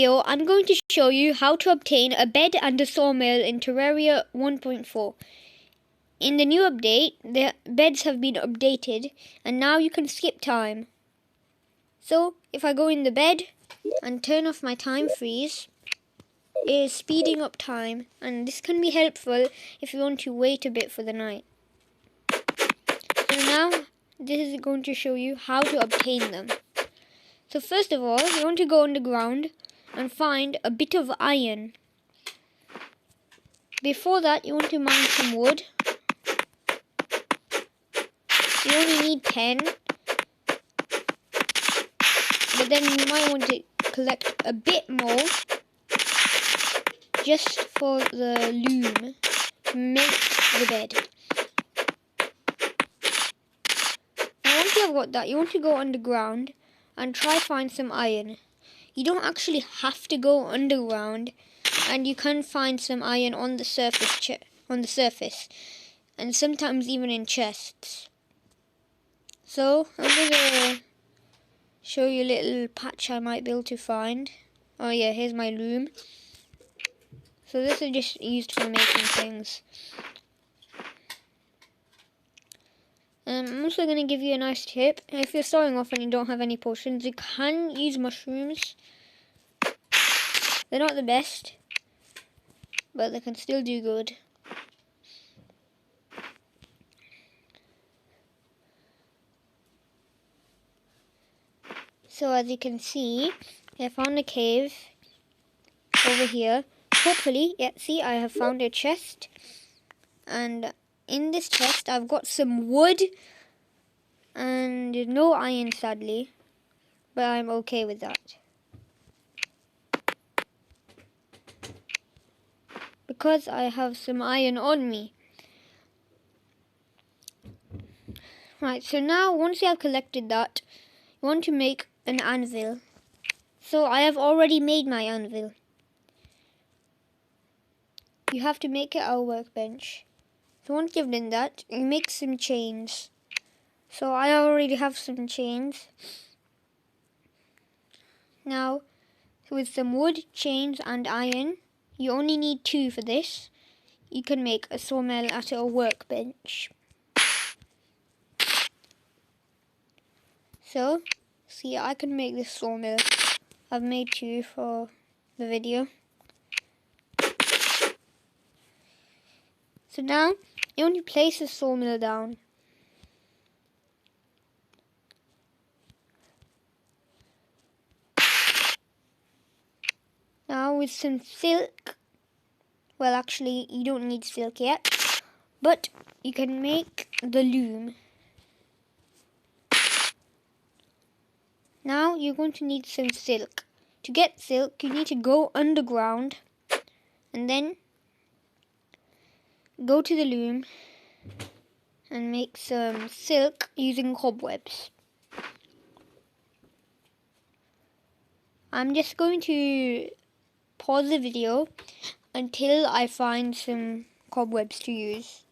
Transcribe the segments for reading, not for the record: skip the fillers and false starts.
I'm going to show you how to obtain a bed and a sawmill in Terraria 1.4. In the new update, the beds have been updated and now you can skip time. So if I go in the bed and turn off my time freeze, it is speeding up time, and this can be helpful if you want to wait a bit for the night. So now this is going to show you how to obtain them. So first of all, you want to go underground and find a bit of iron. Before that, you want to mine some wood. You only need 10, but then you might want to collect a bit more just for the loom to make the bed. Now once you have got that, you want to go underground and try find some iron. You don't actually have to go underground, and you can find some iron on the surface, and sometimes even in chests. So I'm gonna show you a little patch I might be able to find. Oh yeah, here's my loom. So this is just used for making things. I'm also going to give you a nice tip. If you're starting off and you don't have any potions, you can use mushrooms. They're not the best, but they can still do good. So as you can see, I found a cave over here. Hopefully, yeah, see, I have found a chest. And in this chest, I've got some wood and no iron, sadly, but I'm okay with that, because I have some iron on me. Right, so now once you have collected that, you want to make an anvil. So I have already made my anvil. You have to make it our workbench. So once you've done that, you make some chains. So I already have some chains. Now, with some wood, chains and iron, you only need 2 for this. You can make a sawmill at a workbench. So, see, I can make this sawmill. I've made 2 for the video. So now, you want to place the sawmill down. Now with some silk, well actually you don't need silk yet, but you can make the loom. Now you're going to need some silk. To get silk, you need to go underground and then go to the loom and make some silk using cobwebs. I'm just going to pause the video until I find some cobwebs to use.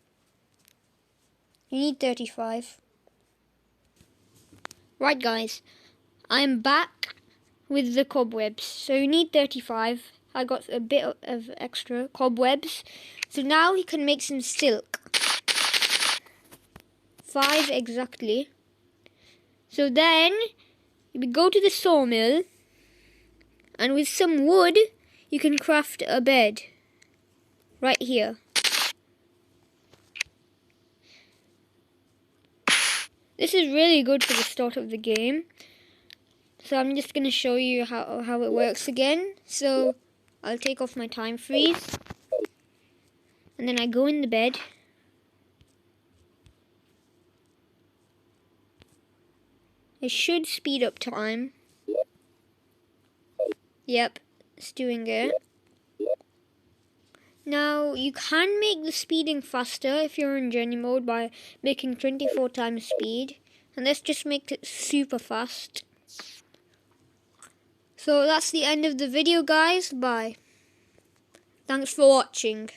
You need 35. Right guys, I'm back with the cobwebs. So you need 35. I got a bit of extra cobwebs. So now you can make some silk. 5 exactly. So then you go to the sawmill, and with some wood you can craft a bed right here. This is really good for the start of the game. So I'm just going to show you how it works again. So I'll take off my time freeze, and then I go in the bed. It should speed up time. Yep, it's doing it. Now, you can make the speeding faster if you're in journey mode by making 24 times speed. And let's just make it super fast. So that's the end of the video, guys. Bye. Thanks for watching.